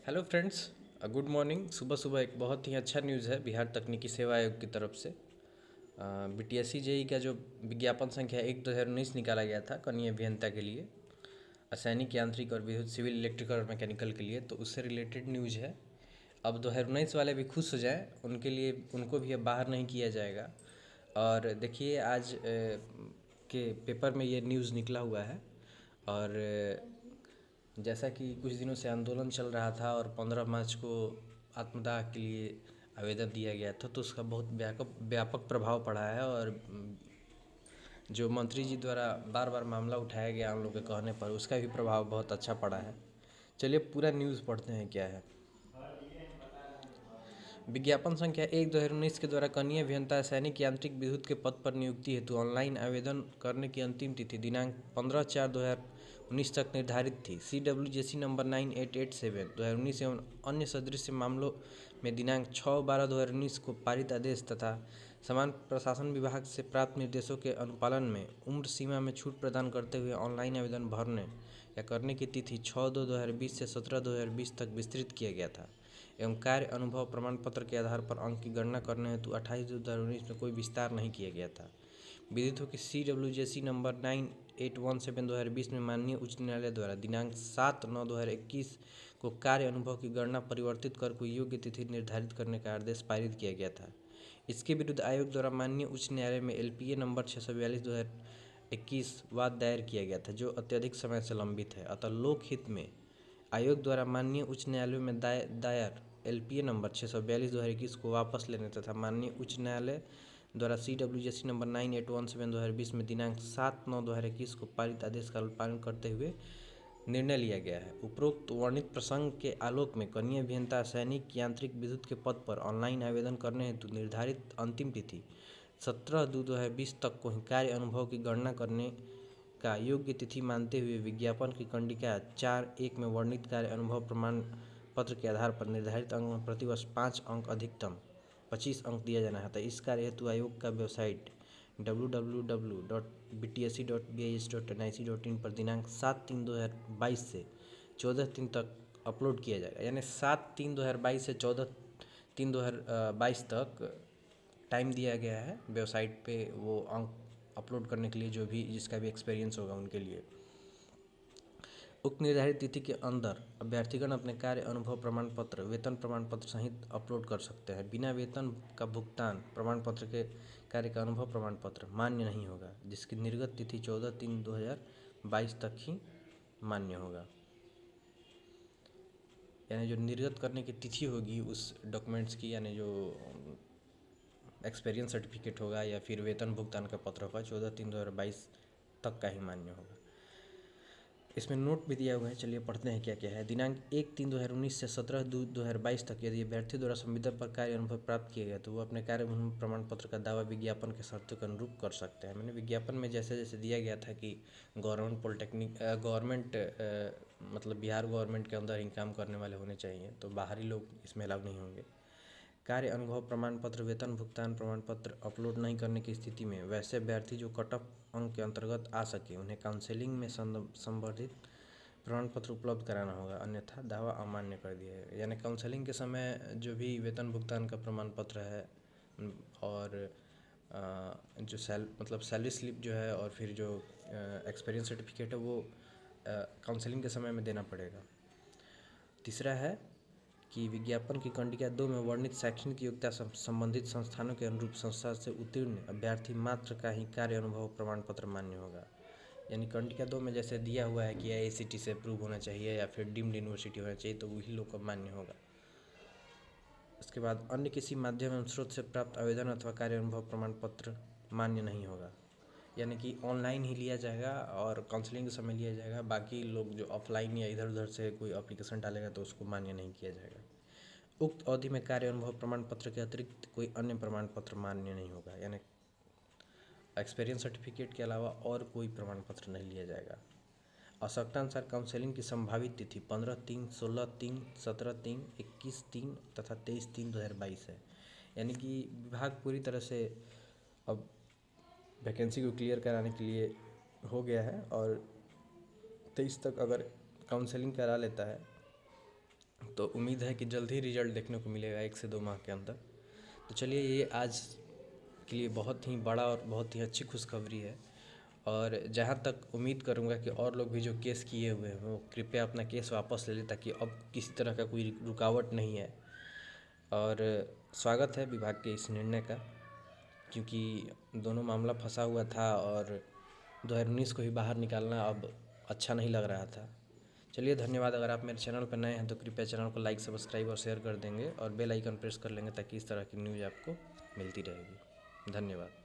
Hello friends, good morning. सुबह सुबह एक बहुत ही अच्छा न्यूज़ है बिहार तकनीकी सेवा आयोग की तरफ से। बीटीएससी जेई का जो विज्ञापन संख्या 1/2019 निकाला गया था कनीय अभियंता के लिए, असैनिक, यांत्रिक और विद्युत, सिविल, इलेक्ट्रिकल और मैकेनिकल के लिए, तो उससे रिलेटेड न्यूज़ है। अब 2019 वाले भी खुश हो जाएं, उनके लिए उनको भी अब बाहर नहीं किया जाएगा। और देखिए आज के पेपर में ये न्यूज़ निकला हुआ है। और जैसा कि कुछ दिनों से आंदोलन चल रहा था और 15 मार्च को आत्मदाह के लिए आवेदन दिया गया था, तो उसका बहुत व्यापक व्यापक प्रभाव पड़ा है। और जो मंत्री जी द्वारा बार बार मामला उठाया गया उन लोग के कहने पर, उसका भी प्रभाव बहुत अच्छा पड़ा है। चलिए पूरा न्यूज़ पढ़ते हैं क्या है। विज्ञापन संख्या 1/2019 के द्वारा कनीय अभियंता सैनिक, यांत्रिक, विद्युत के पद पर नियुक्ति हेतु ऑनलाइन आवेदन करने की अंतिम तिथि दिनांक 15/4/2019 तक निर्धारित थी। CWJC नंबर 9887 2019 एवं अन्य सदृश मामलों में दिनांक 6/12/2019 को पारित आदेश तथा समान प्रशासन विभाग से प्राप्त निर्देशों के अनुपालन में उम्र सीमा में छूट प्रदान करते हुए ऑनलाइन आवेदन भरने या करने की तिथि 6/2/2020 से 17/2/2020 तक विस्तृत किया गया था एवं कार्य अनुभव प्रमाण पत्र के आधार पर अंक की गणना करने हेतु 28/2/2019 में कोई विस्तार नहीं किया गया था। विदित हो कि CWJC नंबर 9817 2020 में माननीय उच्च न्यायालय द्वारा दिनांक 7/9/2021 को कार्य अनुभव की गणना परिवर्तित कर कोई योग्य तिथि निर्धारित करने का आदेश पारित किया गया था। इसके विरुद्ध आयोग द्वारा माननीय उच्च न्यायालय में LPA नंबर 642/2021 वाद दायर किया गया था, जो अत्यधिक समय से लंबित है। अतः लोकहित में आयोग द्वारा माननीय उच्च न्यायालय में दायर LPA नंबर 642/2021 को वापस लेने तथा माननीय उच्च न्यायालय द्वारा CWJC नंबर 9817 2020 में दिनांक 7/9/2021 को पारित आदेश का पालन करते हुए निर्णय लिया गया है। उपरोक्त वर्णित प्रसंग के आलोक में कनीय अभियंता सैनिक, यांत्रिक, विद्युत के पद पर ऑनलाइन आवेदन करने हेतु निर्धारित अंतिम तिथि 17/2/2020 तक को ही कार्य अनुभव की गणना करने का योग्य तिथि मानते हुए विज्ञापन की कंडिका 4(1) में वर्णित कार्य अनुभव प्रमाण पत्र के आधार पर निर्धारित अंक में प्रतिवर्ष 5 अंक अधिकतम 25 अंक दिया जाना है। तो इस कार्य हेतु आयोग का वेबसाइट www.btse.bih.nic.in पर दिनांक 7/3/2022 से 14/3 तक अपलोड किया जाएगा। यानी 7/3/2022 से 14/3/2022 तक टाइम दिया गया है वेबसाइट पे वो अंक अपलोड करने के लिए, जो भी जिसका भी एक्सपीरियंस होगा उनके लिए। उक्त निर्धारित तिथि के अंदर अभ्यर्थीगण अपने कार्य अनुभव प्रमाण पत्र, वेतन प्रमाण पत्र सहित अपलोड कर सकते हैं। बिना वेतन का भुगतान प्रमाण पत्र के कार्य का अनुभव प्रमाण पत्र मान्य नहीं होगा, जिसकी निर्गत तिथि 14/3/2022 तक ही मान्य होगा। यानी जो निर्गत करने की तिथि होगी उस डॉक्यूमेंट्स की, यानी जो एक्सपीरियंस सर्टिफिकेट होगा या फिर वेतन भुगतान का पत्र होगा, 14/3/2022 तक का ही मान्य होगा। इसमें नोट भी दिया हुआ है, चलिए पढ़ते हैं क्या क्या है। दिनांक 1/3/2019 से 17/2/2022 तक यदि अभ्यर्थी द्वारा संविदा पर कार्य अनुभव प्राप्त किया गया तो वो अपने कार्य अनुभव प्रमाण पत्र का दावा विज्ञापन के शर्तों के अनुरूप कर सकते हैं। मैंने विज्ञापन में जैसे जैसे दिया गया था कि गवर्नमेंट पॉलिटेक्निक गवर्नमेंट मतलब बिहार गवर्नमेंट के अंदर ही काम करने वाले होने चाहिए, तो बाहरी लोग इसमें अलाउ नहीं होंगे। कार्य अनुभव प्रमाण पत्र, वेतन भुगतान प्रमाण पत्र अपलोड नहीं करने की स्थिति में वैसे अभ्यर्थी जो कट ऑफ अंक के अंतर्गत आ सके उन्हें काउंसलिंग में संबंधित प्रमाण पत्र उपलब्ध कराना होगा, अन्यथा दावा अमान्य कर दिया है। यानी काउंसलिंग के समय जो भी वेतन भुगतान का प्रमाण पत्र है और जो सैलरी स्लिप जो है और फिर जो एक्सपीरियंस सर्टिफिकेट है वो काउंसलिंग के समय में देना पड़ेगा। तीसरा है कि विज्ञापन की कंडिका 2 में वर्णित शैक्षणिक योग्यता संबंधित संस्थानों के अनुरूप संस्था से उत्तीर्ण अभ्यर्थी मात्र का ही कार्य अनुभव प्रमाण पत्र मान्य होगा। यानी कंडिका 2 में जैसे दिया हुआ है कि IICT से अप्रूव होना चाहिए या फिर डीम्ड यूनिवर्सिटी होना चाहिए, तो वही लोग का मान्य होगा। उसके बाद अन्य किसी माध्यम एवं स्रोत से प्राप्त आवेदन अथवा कार्य अनुभव प्रमाण पत्र मान्य नहीं होगा। यानी कि ऑनलाइन ही लिया जाएगा और काउंसलिंग के समय लिया जाएगा। बाकी लोग जो ऑफलाइन या इधर उधर से कोई एप्लीकेशन डालेगा तो उसको मान्य नहीं किया जाएगा। उक्त अवधि में कार्य अनुभव प्रमाण पत्र के अतिरिक्त कोई अन्य प्रमाण पत्र मान्य नहीं होगा। यानी एक्सपीरियंस सर्टिफिकेट के अलावा और कोई प्रमाण पत्र नहीं लिया जाएगा। आवश्यकता अनुसार काउंसलिंग की संभावित तिथि 15/3, 16/3, 17/3, 21/3 तथा 23/3/2022 है। यानी कि विभाग पूरी तरह से अब वैकेंसी को क्लियर कराने के लिए हो गया है और 23 तक अगर काउंसलिंग करा लेता है तो उम्मीद है कि जल्द ही रिजल्ट देखने को मिलेगा 1 से 2 माह के अंदर। तो चलिए, ये आज के लिए बहुत ही बड़ा और बहुत ही अच्छी खुशखबरी है। और जहाँ तक उम्मीद करूँगा कि और लोग भी जो केस किए हुए हैं वो कृपया अपना केस वापस ले लें, ताकि अब किसी तरह का कोई रुकावट नहीं है। और स्वागत है विभाग के इस निर्णय का, क्योंकि दोनों मामला फंसा हुआ था और 2019 को ही बाहर निकालना अब अच्छा नहीं लग रहा था। चलिए, धन्यवाद। अगर आप मेरे चैनल पर नए हैं तो कृपया चैनल को लाइक, सब्सक्राइब और शेयर कर देंगे और बेल आइकन प्रेस कर लेंगे, ताकि इस तरह की न्यूज़ आपको मिलती रहेगी। धन्यवाद।